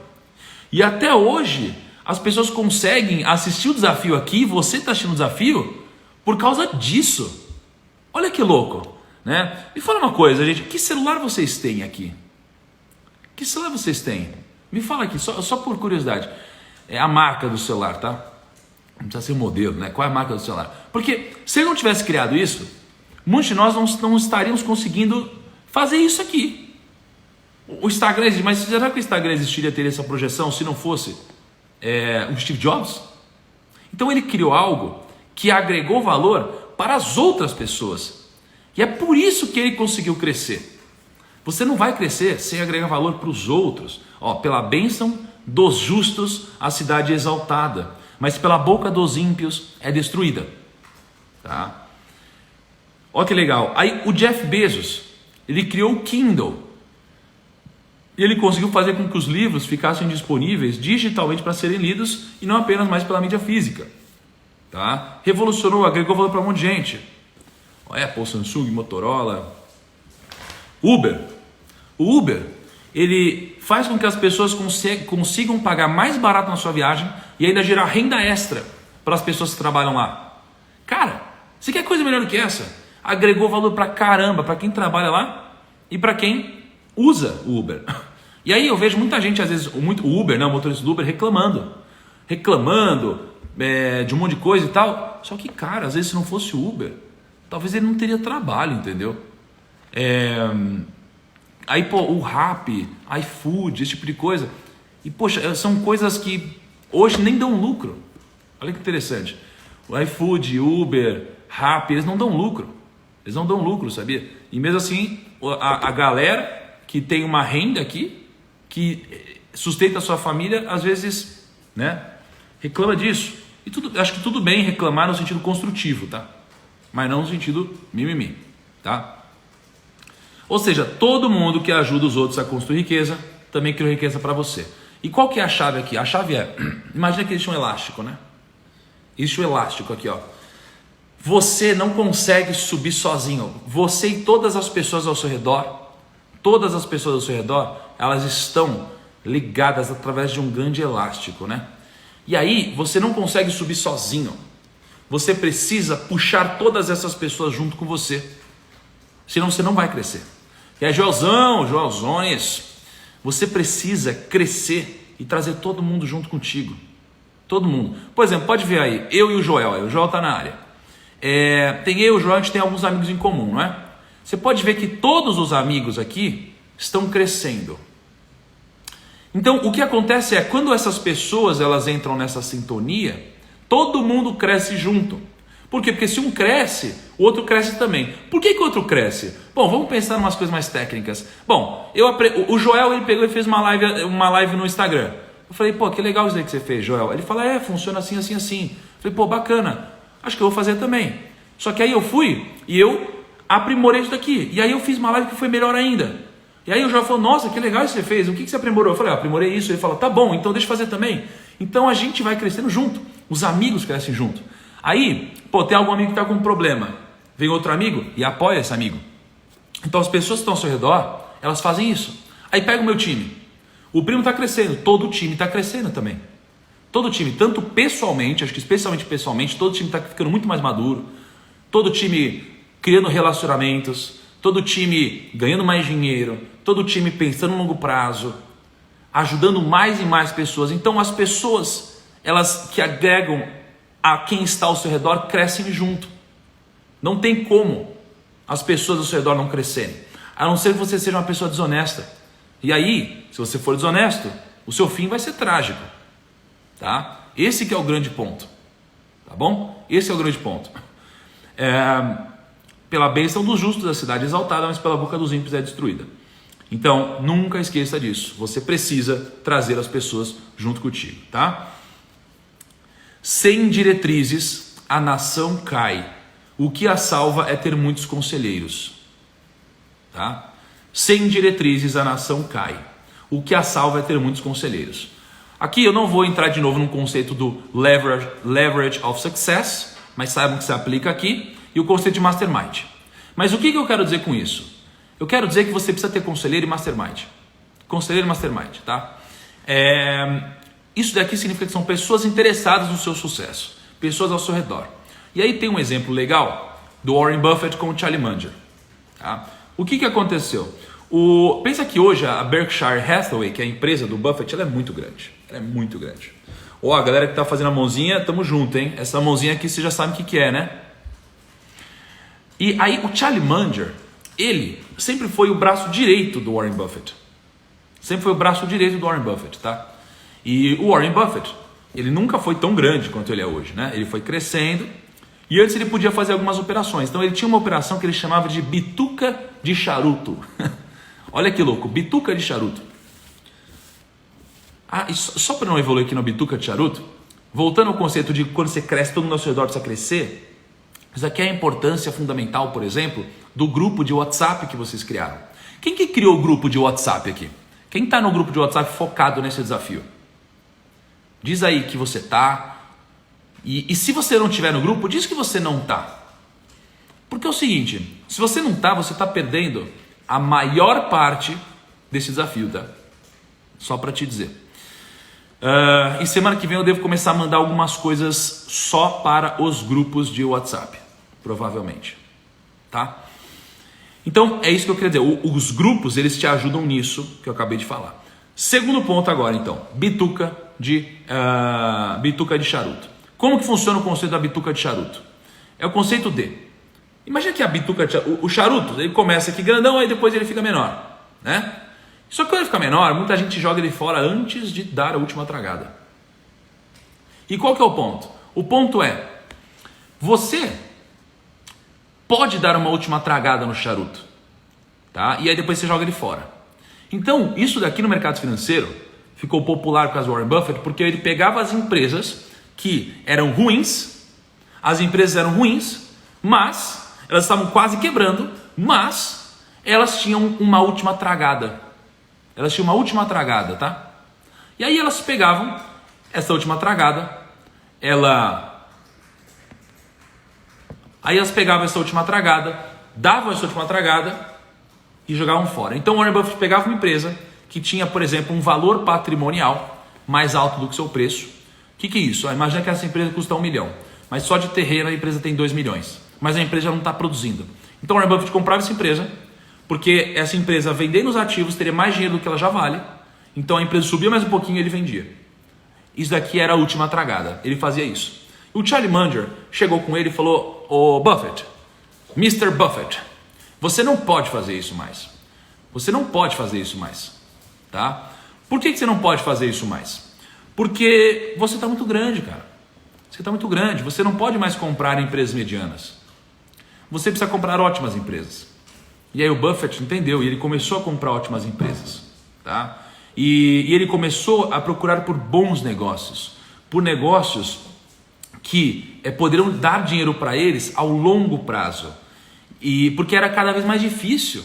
E até hoje, as pessoas conseguem assistir o desafio aqui, você está assistindo o desafio, por causa disso. Olha que louco, né? Me fala uma coisa, gente, que celular vocês têm aqui? Que celular vocês têm? Me fala aqui, só por curiosidade. É a marca do celular, tá? Não precisa ser o modelo, né? Qual é a marca do celular? Porque se ele não tivesse criado isso, muitos de nós não estaríamos conseguindo fazer isso aqui. O Instagram existe, mas será que o Instagram existiria, teria essa projeção se não fosse o Steve Jobs? Então ele criou algo que agregou valor para as outras pessoas. E é por isso que ele conseguiu crescer. Você não vai crescer sem agregar valor para os outros. Ó, pela bênção dos justos a cidade é exaltada, mas pela boca dos ímpios é destruída. Tá? Olha que legal. Aí o Jeff Bezos, ele criou o Kindle. E ele conseguiu fazer com que os livros ficassem disponíveis digitalmente para serem lidos e não apenas mais pela mídia física. Tá? Revolucionou, agregou valor para um monte de gente. Apple, Samsung, Motorola, Uber. O Uber, ele faz com que as pessoas consigam pagar mais barato na sua viagem e ainda gerar renda extra para as pessoas que trabalham lá. Cara, você quer coisa melhor do que essa? Agregou valor pra caramba, para quem trabalha lá e para quem usa o Uber. E aí eu vejo muita gente, às vezes, o Uber, né, o motorista do Uber reclamando de um monte de coisa e tal. Só que, cara, às vezes se não fosse o Uber, talvez ele não teria trabalho, entendeu? Aí, pô, o Rappi, iFood, esse tipo de coisa. E, poxa, são coisas que hoje nem dão lucro. Olha que interessante. O iFood, Uber, Rappi, eles não dão lucro. Eles não dão lucro, sabia? E mesmo assim, a galera que tem uma renda aqui, que sustenta a sua família, às vezes, né, reclama disso. E acho que tudo bem reclamar no sentido construtivo, tá? Mas não no sentido mimimi. tá? Ou seja, todo mundo que ajuda os outros a construir riqueza, também criou riqueza para você. E qual que é a chave aqui? A chave é, imagina que existe um elástico, né? Existe um elástico aqui, ó. Você não consegue subir sozinho. Você e todas as pessoas ao seu redor, elas estão ligadas através de um grande elástico, né? E aí, você não consegue subir sozinho. Você precisa puxar todas essas pessoas junto com você. Senão você não vai crescer. E aí, Joelzones, você precisa crescer e trazer todo mundo junto contigo. Todo mundo. Por exemplo, pode ver aí, eu e o Joel. O Joel está na área. Tem eu e o Joel, a gente tem alguns amigos em comum, não é? Você pode ver que todos os amigos aqui estão crescendo. Então, o que acontece é, quando essas pessoas elas entram nessa sintonia, todo mundo cresce junto. Por quê? Porque se um cresce, o outro cresce também. Por que o outro cresce? Bom, vamos pensar em umas coisas mais técnicas. Bom, o Joel ele pegou e fez uma live no Instagram. Eu falei, pô, que legal isso aí que você fez, Joel. Ele falou, funciona assim, assim, assim. Eu falei, pô, bacana. Acho que eu vou fazer também. Só que aí eu fui e eu aprimorei isso daqui. E aí eu fiz uma live que foi melhor ainda. E aí o Joel falou, nossa, que legal isso que você fez. O que você aprimorou? Eu falei, aprimorei isso. Ele falou, tá bom, então deixa eu fazer também. Então a gente vai crescendo junto. Os amigos crescem junto. Aí, pô, tem algum amigo que está com um problema. Vem outro amigo e apoia esse amigo. Então as pessoas que estão ao seu redor, elas fazem isso. Aí pega o meu time. O primo está crescendo, todo o time está crescendo também. Todo o time, tanto pessoalmente, acho que especialmente pessoalmente, todo o time está ficando muito mais maduro. Todo o time criando relacionamentos, todo o time ganhando mais dinheiro, todo o time pensando no longo prazo, ajudando mais e mais pessoas. Então as pessoas, elas que agregam a quem está ao seu redor, crescem junto. Não tem como as pessoas ao seu redor não crescerem, a não ser que você seja uma pessoa desonesta. E aí, se você for desonesto, o seu fim vai ser trágico, tá? Esse que é o grande ponto, tá bom? Esse é o grande ponto. Pela bênção dos justos a cidade é exaltada, mas pela boca dos ímpios é destruída. Então, nunca esqueça disso. Você precisa trazer as pessoas junto contigo, tá? Sem diretrizes, a nação cai. O que a salva é ter muitos conselheiros, tá? Sem diretrizes, a nação cai. O que a salva é ter muitos conselheiros. Aqui eu não vou entrar de novo no conceito do leverage of success, mas saibam que se aplica aqui, e o conceito de mastermind. Mas o que eu quero dizer com isso? Eu quero dizer que você precisa ter conselheiro e mastermind. Conselheiro e mastermind, tá? Isso daqui significa que são pessoas interessadas no seu sucesso, pessoas ao seu redor. E aí tem um exemplo legal do Warren Buffett com o Charlie Munger. Tá? O que aconteceu? Pensa que hoje a Berkshire Hathaway, que é a empresa do Buffett, ela é muito grande. Ela é muito grande. Ó, a galera que tá fazendo a mãozinha, tamo junto, hein? Essa mãozinha aqui você já sabe o que é, né? E aí o Charlie Munger, ele sempre foi o braço direito do Warren Buffett. Sempre foi o braço direito do Warren Buffett, tá? E o Warren Buffett, ele nunca foi tão grande quanto ele é hoje, né? Ele foi crescendo e antes ele podia fazer algumas operações. Então ele tinha uma operação que ele chamava de bituca de charuto. Olha que louco, bituca de charuto. E só para não evoluir aqui no bituca de charuto, voltando ao conceito de quando você cresce, todo mundo ao seu redor precisa crescer. Isso aqui é a importância fundamental, por exemplo, do grupo de WhatsApp que vocês criaram. Quem que criou o grupo de WhatsApp aqui? Quem está no grupo de WhatsApp focado nesse desafio? Diz aí que você está. E se você não estiver no grupo, diz que você não está. Porque é o seguinte, se você não está, você está perdendo a maior parte desse desafio, tá? Só para te dizer. E semana que vem eu devo começar a mandar algumas coisas só para os grupos de WhatsApp, provavelmente, tá? Então é isso que eu queria dizer, os grupos eles te ajudam nisso que eu acabei de falar. Segundo ponto agora então, bituca de charuto. Como que funciona o conceito da bituca de charuto? É o conceito de, imagina que a bituca de charuto, o charuto ele começa aqui grandão, aí depois ele fica menor, né? Só que quando ele fica menor, muita gente joga ele fora antes de dar a última tragada. E qual que é o ponto? O ponto é, você pode dar uma última tragada no charuto, tá? E aí depois você joga ele fora. Então, isso daqui no mercado financeiro ficou popular por causa do Warren Buffett, porque ele pegava as empresas que eram ruins, mas elas estavam quase quebrando, mas elas tinham uma última tragada. Elas tinham uma última tragada, tá? E aí elas pegavam essa última tragada, aí elas pegavam essa última tragada, davam essa última tragada e jogavam fora. Então Warren Buffett pegava uma empresa que tinha, por exemplo, um valor patrimonial mais alto do que o seu preço. O que é isso? Imagina que essa empresa custa 1 milhão, mas só de terreno a empresa tem 2 milhões, mas a empresa já não está produzindo. Então Warren Buffett comprava essa empresa, porque essa empresa vendendo os ativos teria mais dinheiro do que ela já vale, então a empresa subia mais um pouquinho e ele vendia. Isso daqui era a última tragada, ele fazia isso. O Charlie Munger chegou com ele e falou: "Ô Buffett, Mr. Buffett, você não pode fazer isso mais. Você não pode fazer isso mais, tá? Por que você não pode fazer isso mais? Porque você está muito grande, cara. Você está muito grande, você não pode mais comprar empresas medianas. Você precisa comprar ótimas empresas." E aí o Buffett entendeu e ele começou a comprar ótimas empresas, tá? E ele começou a procurar por bons negócios, por negócios que poderiam dar dinheiro para eles ao longo prazo. E porque era cada vez mais difícil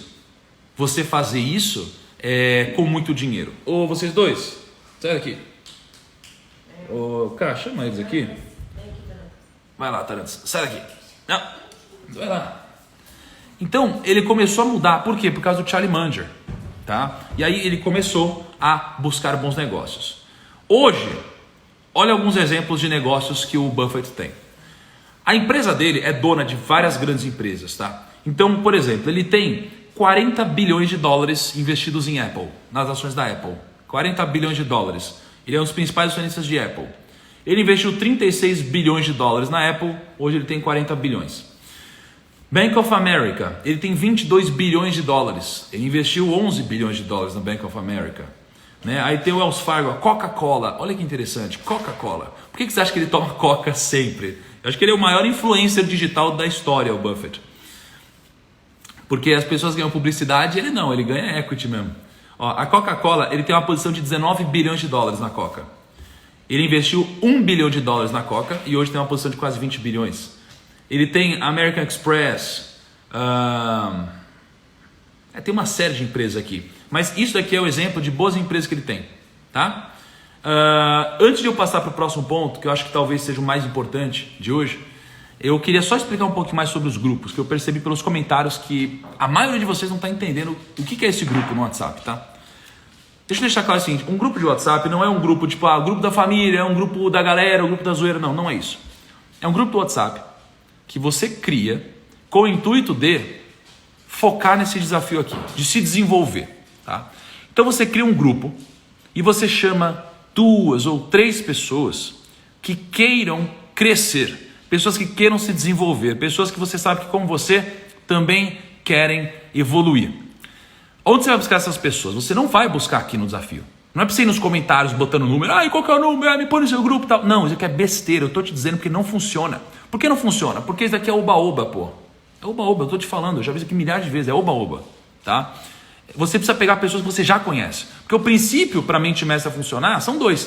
você fazer isso com muito dinheiro. Ô, vocês dois, sai daqui. Ô, cara, chama eles aqui. Vai lá, Tarantes, sai daqui. Não, vai lá. Então, ele começou a mudar. Por quê? Por causa do Charlie Munger, tá? E aí ele começou a buscar bons negócios. Hoje, olha alguns exemplos de negócios que o Buffett tem. A empresa dele é dona de várias grandes empresas, tá? Então, por exemplo, ele tem 40 bilhões de dólares investidos em Apple, nas ações da Apple. 40 bilhões de dólares. Ele é um dos principais acionistas de Apple. Ele investiu 36 bilhões de dólares na Apple, hoje ele tem 40 bilhões. Bank of America, ele tem 22 bilhões de dólares. Ele investiu 11 bilhões de dólares na Bank of America. Né? Aí tem o Wells Fargo, a Coca-Cola. Olha que interessante, Coca-Cola. Por que você acha que ele toma Coca sempre? Eu acho que ele é o maior influencer digital da história, o Buffett. Porque as pessoas ganham publicidade, ele não, ele ganha equity mesmo. Ó, a Coca-Cola, ele tem uma posição de 19 bilhões de dólares na Coca. Ele investiu 1 bilhão de dólares na Coca e hoje tem uma posição de quase 20 bilhões. Ele tem American Express, tem uma série de empresas aqui. Mas isso daqui é o exemplo de boas empresas que ele tem, tá? Antes de eu passar para o próximo ponto, que eu acho que talvez seja o mais importante de hoje, eu queria só explicar um pouquinho mais sobre os grupos, que eu percebi pelos comentários que a maioria de vocês não está entendendo o que é esse grupo no WhatsApp, tá? Deixa eu deixar claro o seguinte, um grupo de WhatsApp não é um grupo tipo, o grupo da família, é um grupo da galera, o grupo da zoeira, não é isso. É um grupo do WhatsApp que você cria com o intuito de focar nesse desafio aqui, de se desenvolver, tá? Então você cria um grupo e você chama 2 ou 3 pessoas que queiram crescer, pessoas que queiram se desenvolver, pessoas que você sabe que como você também querem evoluir. Onde você vai buscar essas pessoas? Você não vai buscar aqui no desafio. Não é para você ir nos comentários botando número, e qual que é o número? Me põe no seu grupo e tal. Não, isso aqui é besteira, eu tô te dizendo porque não funciona. Por que não funciona? Porque isso aqui é oba-oba, pô. É oba-oba, eu tô te falando, eu já vi isso aqui milhares de vezes, é oba-oba, tá? Você precisa pegar pessoas que você já conhece. Porque o princípio para a mente mestra funcionar são 2.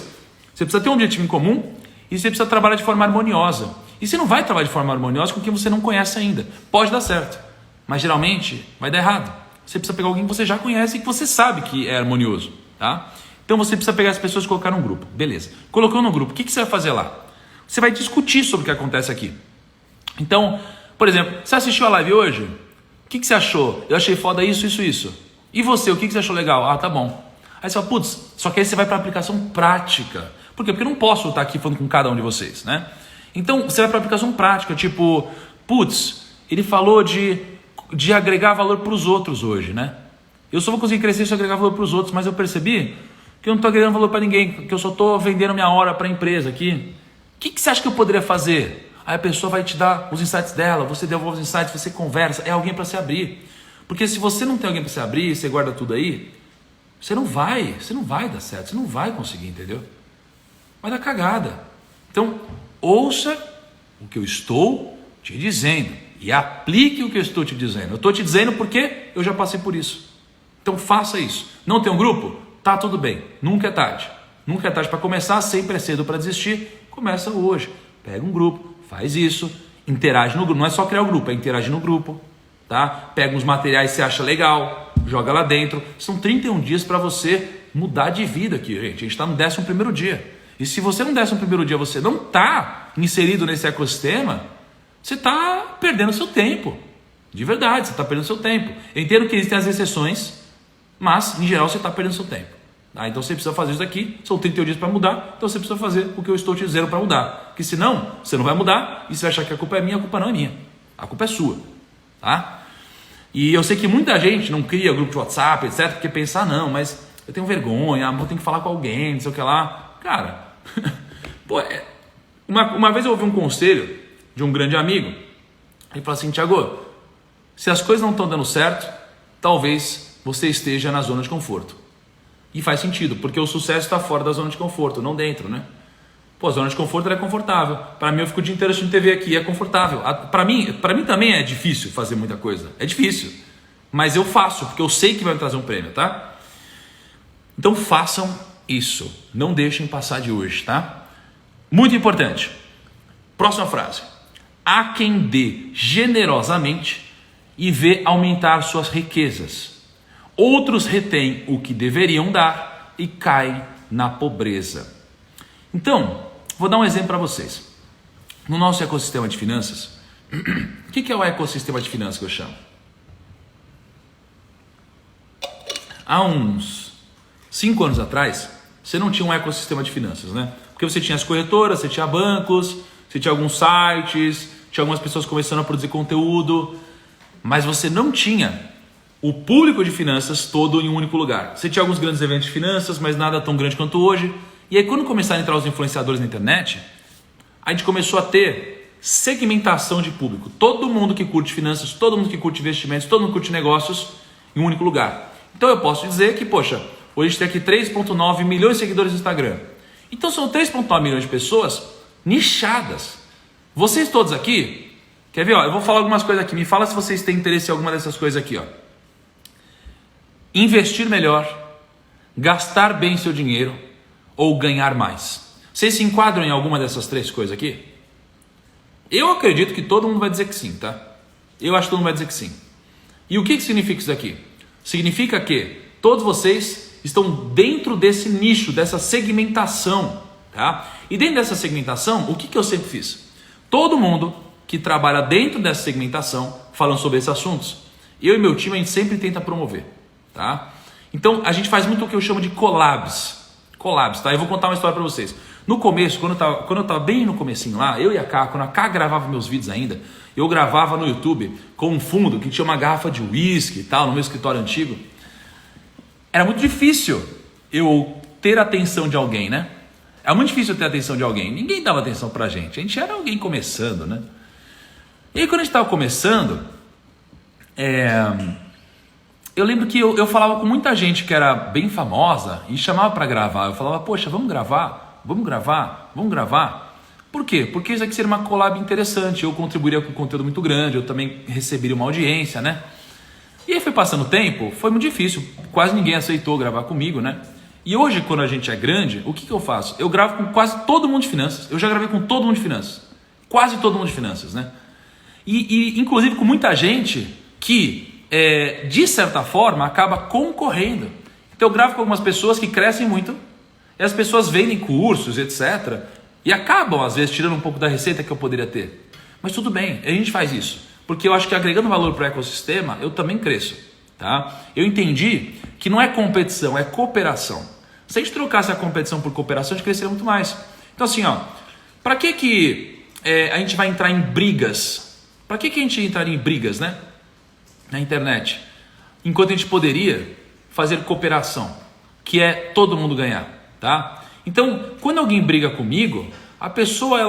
Você precisa ter um objetivo em comum e você precisa trabalhar de forma harmoniosa. E você não vai trabalhar de forma harmoniosa com quem você não conhece ainda. Pode dar certo, mas geralmente vai dar errado. Você precisa pegar alguém que você já conhece e que você sabe que é harmonioso, tá? Então você precisa pegar as pessoas e colocar num grupo. Beleza. Colocou no grupo, o que você vai fazer lá? Você vai discutir sobre o que acontece aqui. Então, por exemplo, você assistiu a live hoje? O que você achou? Eu achei foda isso, isso, isso. E você, o que você achou legal? Ah, tá bom. Aí você fala, putz, só que aí você vai para a aplicação prática. Por quê? Porque eu não posso estar aqui falando com cada um de vocês, né? Então, você vai para a aplicação prática, tipo, putz, ele falou de agregar valor para os outros hoje, né? Eu só vou conseguir crescer se eu agregar valor para os outros, mas eu percebi que eu não estou agregando valor para ninguém, que eu só estou vendendo minha hora para a empresa aqui. O que você acha que eu poderia fazer? Aí a pessoa vai te dar os insights dela, você devolve os insights, você conversa, é alguém para se abrir. Porque se você não tem alguém para se abrir, você guarda tudo aí, você não vai dar certo, você não vai conseguir, entendeu? Vai dar cagada. Então, ouça o que eu estou te dizendo e aplique o que eu estou te dizendo. Eu estou te dizendo porque eu já passei por isso. Então faça isso. Não tem um grupo? Tá tudo bem. Nunca é tarde. Nunca é tarde para começar, sempre é cedo para desistir. Começa hoje. Pega um grupo, faz isso, interage no grupo. Não é só criar o grupo, é interagir no grupo. tá? Pega uns materiais que você acha legal, joga lá dentro. São 31 dias para você mudar de vida aqui, gente. A gente está no 11º dia. E se você no 11º dia você não está inserido nesse ecossistema, você está perdendo seu tempo. De verdade, você está perdendo seu tempo. Eu entendo que existem as exceções, mas em geral você está perdendo seu tempo. Tá? Então você precisa fazer isso daqui. São 31 dias para mudar, então você precisa fazer o que eu estou te dizendo para mudar. Porque senão você não vai mudar e você vai achar que a culpa é minha, a culpa não é minha. A culpa é sua. Tá? E eu sei que muita gente não cria grupo de WhatsApp, etc, porque pensa, não, mas eu tenho vergonha, eu tenho que falar com alguém, não sei o que lá. Cara, pô, uma vez eu ouvi um conselho de um grande amigo. Ele falou assim: Thiago, se as coisas não estão dando certo, talvez você esteja na zona de conforto. E faz sentido, porque o sucesso está fora da zona de conforto, não dentro, né? Pô, a zona de conforto é confortável. Para mim, eu fico o dia inteiro assistindo TV aqui, é confortável. Para mim também é difícil fazer muita coisa. É difícil. Mas eu faço, porque eu sei que vai me trazer um prêmio, tá? Então façam isso. Não deixem passar de hoje, tá? Muito importante. Próxima frase. Há quem dê generosamente e vê aumentar suas riquezas. Outros retêm o que deveriam dar e caem na pobreza. Então, vou dar um exemplo para vocês. No nosso ecossistema de finanças, o que é o ecossistema de finanças que eu chamo? Há uns 5 anos atrás, você não tinha um ecossistema de finanças, né? Porque você tinha as corretoras, você tinha bancos, você tinha alguns sites, tinha algumas pessoas começando a produzir conteúdo, mas você não tinha o público de finanças todo em um único lugar. Você tinha alguns grandes eventos de finanças, mas nada tão grande quanto hoje. E aí quando começaram a entrar os influenciadores na internet, a gente começou a ter segmentação de público. Todo mundo que curte finanças, todo mundo que curte investimentos, todo mundo que curte negócios em um único lugar. Então eu posso dizer que, poxa, hoje a gente tem aqui 3,9 milhões de seguidores no Instagram. Então são 3,9 milhões de pessoas nichadas. Vocês todos aqui, quer ver? Ó, eu vou falar algumas coisas aqui. Me fala se vocês têm interesse em alguma dessas coisas aqui. Ó. Investir melhor, gastar bem seu dinheiro ou ganhar mais. Vocês se enquadram em alguma dessas 3 coisas aqui? Eu acredito que todo mundo vai dizer que sim, tá? Eu acho que todo mundo vai dizer que sim. E o que significa isso daqui? Significa que todos vocês estão dentro desse nicho, dessa segmentação, tá? E dentro dessa segmentação, o que eu sempre fiz? Todo mundo que trabalha dentro dessa segmentação, falando sobre esses assuntos, eu e meu time, a gente sempre tenta promover, tá? Então, a gente faz muito o que eu chamo de collabs, tá? Eu vou contar uma história para vocês. No começo, quando eu tava bem no comecinho lá, eu e a Ká, quando a Ká gravava meus vídeos ainda, eu gravava no YouTube com um fundo que tinha uma garrafa de uísque e tal, no meu escritório antigo. Era muito difícil eu ter a atenção de alguém, né? Era muito difícil eu ter a atenção de alguém. Ninguém dava atenção pra gente. A gente era alguém começando, né? E aí quando a gente tava começando, eu lembro que eu falava com muita gente que era bem famosa e chamava para gravar. Eu falava, poxa, vamos gravar. Por quê? Porque isso aqui seria uma collab interessante. Eu contribuiria com conteúdo muito grande, eu também receberia uma audiência, né? E aí foi passando o tempo, foi muito difícil. Quase ninguém aceitou gravar comigo, né? E hoje, quando a gente é grande, o que eu faço? Eu gravo com quase todo mundo de finanças. Eu já gravei com todo mundo de finanças. Quase todo mundo de finanças, né? E inclusive com muita gente que, de certa forma, acaba concorrendo. Então eu gravo com algumas pessoas que crescem muito, e as pessoas vendem cursos, etc. E acabam, às vezes, tirando um pouco da receita que eu poderia ter. Mas tudo bem, a gente faz isso. Porque eu acho que agregando valor para o ecossistema, eu também cresço. Tá? Eu entendi que não é competição, é cooperação. Se a gente trocasse a competição por cooperação, a gente cresceria muito mais. Então assim, para que a gente vai entrar em brigas? Para que a gente entraria em brigas, né? Na internet? Enquanto a gente poderia fazer cooperação, que é todo mundo ganhar. Tá? Então, quando alguém briga comigo, a pessoa,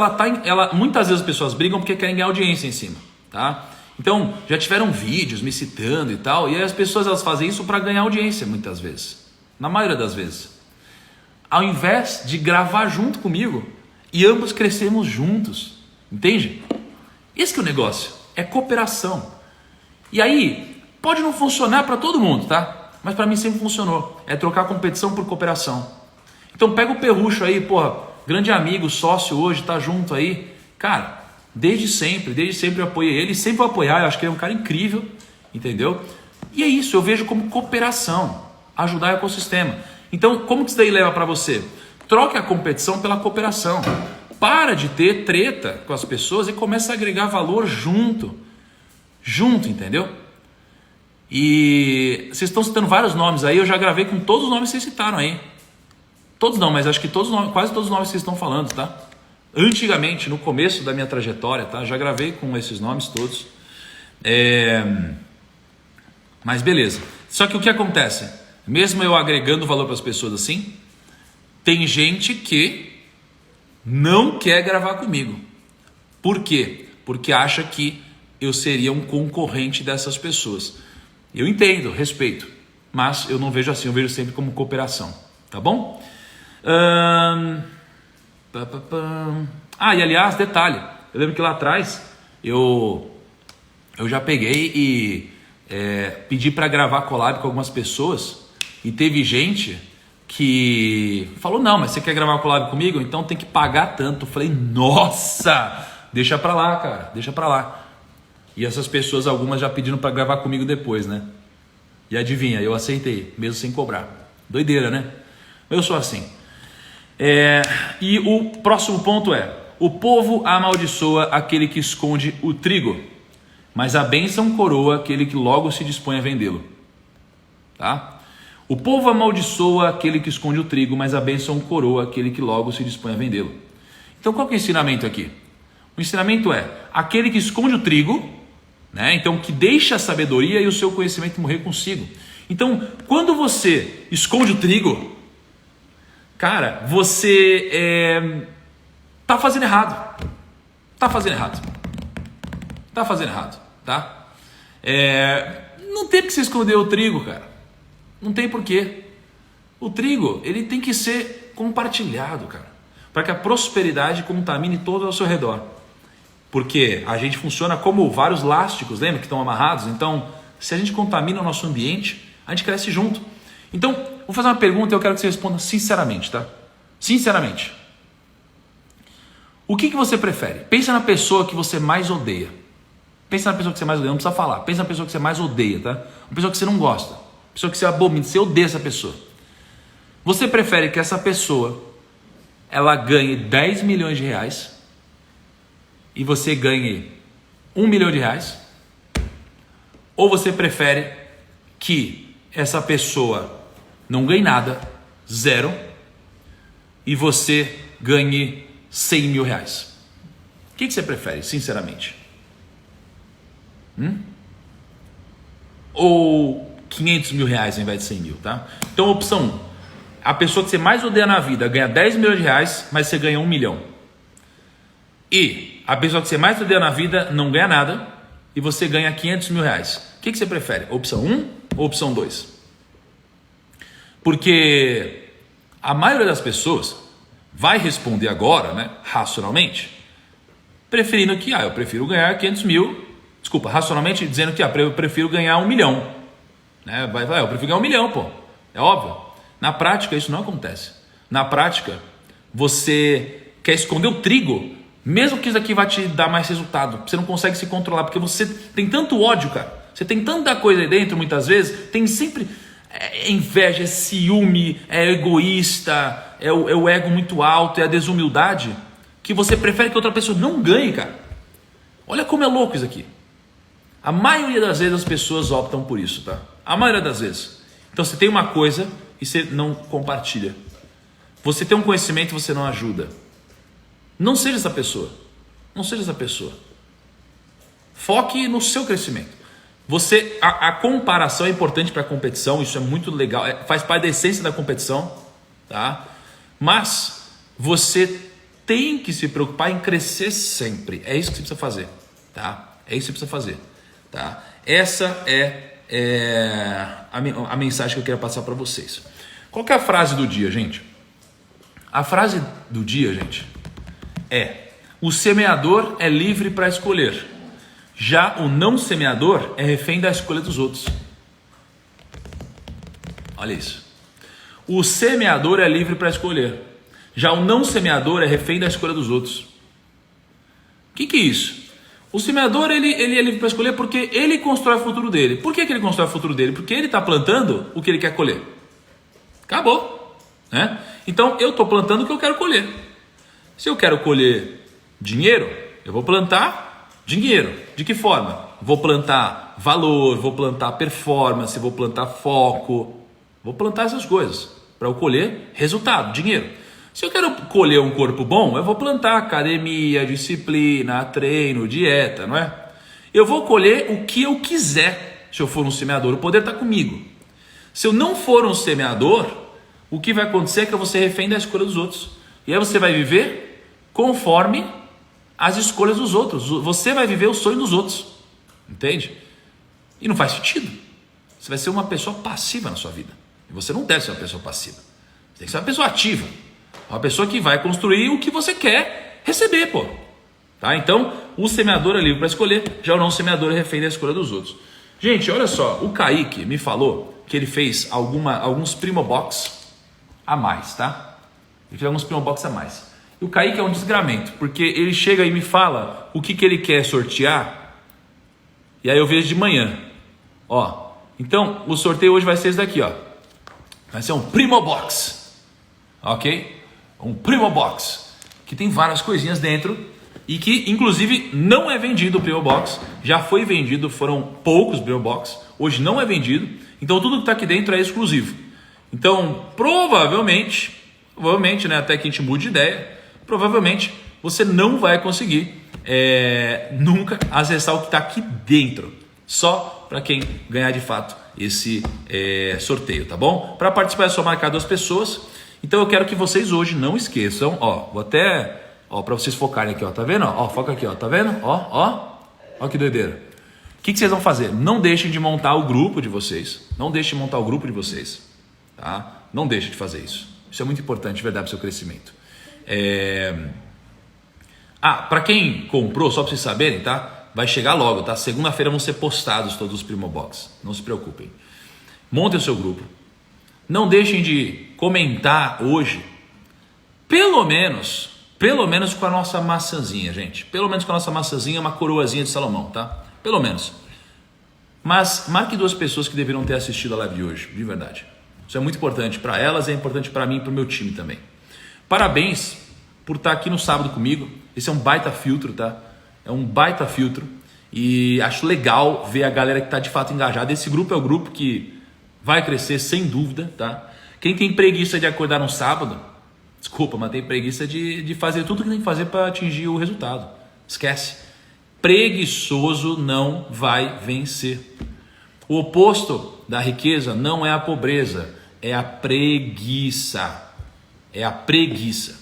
muitas vezes as pessoas brigam porque querem ganhar audiência em cima, tá? Então, já tiveram vídeos me citando e tal, e aí as pessoas elas fazem isso para ganhar audiência muitas vezes, na maioria das vezes. Ao invés de gravar junto comigo e ambos crescemos juntos, entende? Esse que é o negócio, é cooperação. E aí, pode não funcionar para todo mundo, tá? Mas para mim sempre funcionou, é trocar competição por cooperação. Então pega o Perrucho aí, porra, grande amigo, sócio hoje, tá junto aí. Cara, desde sempre eu apoiei ele, sempre vou apoiar, eu acho que ele é um cara incrível. entendeu? E é isso, eu vejo como cooperação, ajudar o ecossistema. Então, como que isso daí leva para você? Troque a competição pela cooperação. Para de ter treta com as pessoas e começa a agregar valor junto, entendeu? E vocês estão citando vários nomes aí, eu já gravei com todos os nomes que vocês citaram aí. Todos não, mas acho que todos os nomes, quase todos os nomes que vocês estão falando, tá? Antigamente, no começo da minha trajetória, tá? Já gravei com esses nomes todos. Mas beleza. Só que o que acontece? Mesmo eu agregando valor para as pessoas assim, tem gente que não quer gravar comigo. Por quê? Porque acha que eu seria um concorrente dessas pessoas. Eu entendo, respeito, mas eu não vejo assim, eu vejo sempre como cooperação, tá bom? E aliás, detalhe, eu lembro que lá atrás eu já peguei e pedi para gravar collab com algumas pessoas e teve gente que falou, não, mas você quer gravar collab comigo? Então tem que pagar tanto. Eu falei, nossa, deixa pra lá, cara, deixa pra lá. E essas pessoas, algumas já pediram para gravar comigo depois, né? E adivinha, eu aceitei, mesmo sem cobrar. Doideira, né? Eu sou assim. E o próximo ponto é: o povo amaldiçoa aquele que esconde o trigo, mas a bênção coroa aquele que logo se dispõe a vendê-lo. Tá? O povo amaldiçoa aquele que esconde o trigo, mas a bênção coroa aquele que logo se dispõe a vendê-lo. Então qual que é o ensinamento aqui? O ensinamento é: aquele que esconde o trigo, né? Então que deixa a sabedoria e o seu conhecimento morrer consigo. Então quando você esconde o trigo, cara, você tá fazendo errado. Tá fazendo errado. Tá fazendo errado, tá? Não tem que você esconder o trigo, cara. Não tem porquê. O trigo, ele tem que ser compartilhado, cara, para que a prosperidade contamine todo ao seu redor. Porque a gente funciona como vários elásticos, lembra que estão amarrados? Então, se a gente contamina o nosso ambiente, a gente cresce junto. Então, vou fazer uma pergunta e eu quero que você responda sinceramente, tá? Sinceramente. O que você prefere? Pensa na pessoa que você mais odeia. Pensa na pessoa que você mais odeia, não precisa falar. Pensa na pessoa que você mais odeia, tá? Uma pessoa que você não gosta. Uma pessoa que você abomina, você odeia essa pessoa. Você prefere que essa pessoa, ela ganhe 10 milhões de reais e você ganhe 1 milhão de reais? Ou você prefere que essa pessoa não ganhe nada, zero, e você ganhe 100 mil reais? O que você prefere, sinceramente? Ou 500 mil reais ao invés de 100 mil, tá? Então, opção 1, a pessoa que você mais odeia na vida ganha 10 milhões de reais, mas você ganha 1 milhão. E a pessoa que você mais odeia na vida não ganha nada e você ganha 500 mil reais. O que você prefere? Opção 1 ou opção 2? Porque a maioria das pessoas vai responder agora, né, racionalmente, preferindo que, eu prefiro ganhar 500 mil, desculpa, racionalmente dizendo que, eu prefiro ganhar 1 milhão. Né? Eu prefiro ganhar 1 milhão, pô. É óbvio. Na prática, isso não acontece. Na prática, você quer esconder o trigo, mesmo que isso aqui vai te dar mais resultado. Você não consegue se controlar, porque você tem tanto ódio, cara. Você tem tanta coisa aí dentro, muitas vezes, tem sempre inveja, é ciúme, é egoísta, é o ego muito alto, é a desumildade, que você prefere que outra pessoa não ganhe, cara. Olha como é louco isso aqui. A maioria das vezes as pessoas optam por isso, tá? A maioria das vezes. Então você tem uma coisa e você não compartilha. Você tem um conhecimento e você não ajuda. Não seja essa pessoa. Não seja essa pessoa. Foque no seu crescimento. A comparação é importante para a competição, isso é muito legal, faz parte da essência da competição, tá? Mas você tem que se preocupar em crescer sempre. É isso que você precisa fazer, tá? É isso que você precisa fazer, tá? Essa é a mensagem que eu quero passar para vocês. Qual que é a frase do dia, gente? A frase do dia, gente, é: o semeador é livre para escolher, já o não semeador é refém da escolha dos outros. Olha isso. O semeador é livre para escolher, já o não semeador é refém da escolha dos outros. O que é isso? O semeador, ele é livre para escolher porque ele constrói o futuro dele. Por que ele constrói o futuro dele? Porque ele está plantando o que ele quer colher. Acabou. Né? Então, eu estou plantando o que eu quero colher. Se eu quero colher dinheiro, eu vou plantar dinheiro. De que forma? Vou plantar valor, vou plantar performance, vou plantar foco. Vou plantar essas coisas para eu colher resultado, dinheiro. Se eu quero colher um corpo bom, eu vou plantar academia, disciplina, treino, dieta, não é? Eu vou colher o que eu quiser se eu for um semeador. O poder está comigo. Se eu não for um semeador, o que vai acontecer é que eu vou ser refém da escolha dos outros. E aí você vai viver conforme as escolhas dos outros. Você vai viver o sonho dos outros. Entende? E não faz sentido. Você vai ser uma pessoa passiva na sua vida. E você não deve ser uma pessoa passiva. Você tem que ser uma pessoa ativa. Uma pessoa que vai construir o que você quer receber, pô. Tá? Então, o semeador é livre para escolher, já o não semeador é refém da escolha dos outros. Gente, olha só, o Kaique me falou que ele fez alguns Primobox a mais, tá? Ele fez alguns Primobox a mais. E o Kaique é um desgramento, porque ele chega e me fala o que ele quer sortear, e aí eu vejo de manhã. Ó, então, o sorteio hoje vai ser esse daqui, ó. Vai ser um Primobox, ok? Um Primobox, que tem várias coisinhas dentro e que inclusive não é vendido o Primobox. Já foi vendido, foram poucos Primobox, hoje não é vendido. Então tudo que está aqui dentro é exclusivo. Então provavelmente, né, até que a gente mude de ideia, provavelmente você não vai conseguir nunca acessar o que está aqui dentro. Só para quem ganhar de fato esse sorteio, tá bom? Para participar é só marcar 2 pessoas. Então eu quero que vocês hoje não esqueçam, ó, vou até, ó, para vocês focarem aqui, ó, tá vendo? Ó, foca aqui, ó, tá vendo? Ó que doideira. O que vocês vão fazer? Não deixem de montar o grupo de vocês. Não deixem de montar o grupo de vocês, tá? Não deixem de fazer isso. Isso é muito importante, de verdade, para o seu crescimento. Para quem comprou, só para vocês saberem, tá? Vai chegar logo, tá? Segunda-feira vão ser postados todos os Primobox. Não se preocupem. Montem o seu grupo. Não deixem de comentar hoje, pelo menos com a nossa maçãzinha, gente. Pelo menos com a nossa maçãzinha, uma coroazinha de Salomão, tá? Pelo menos. Mas marque 2 pessoas que deveriam ter assistido a live de hoje, de verdade. Isso é muito importante para elas, é importante para mim e para o meu time também. Parabéns por estar aqui no sábado comigo. Esse é um baita filtro, tá? É um baita filtro. E acho legal ver a galera que está de fato engajada. Esse grupo é o grupo que vai crescer sem dúvida, tá? Quem tem preguiça de acordar no sábado, desculpa, mas tem preguiça de fazer tudo que tem que fazer para atingir o resultado. Esquece. Preguiçoso não vai vencer. O oposto da riqueza não é a pobreza, é a preguiça. É a preguiça,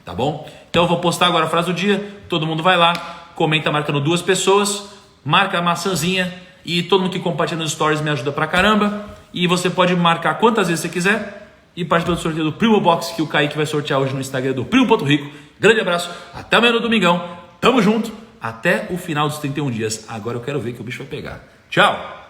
tá bom? Então eu vou postar agora a frase do dia, todo mundo vai lá, comenta marcando 2 pessoas, marca a maçãzinha e todo mundo que compartilha nos stories me ajuda pra caramba. E você pode marcar quantas vezes você quiser e participar do sorteio do Primobox que o Kaique vai sortear hoje no Instagram do Primo.rico. Grande abraço, até amanhã no domingão, tamo junto, até o final dos 31 dias. Agora eu quero ver que o bicho vai pegar. Tchau!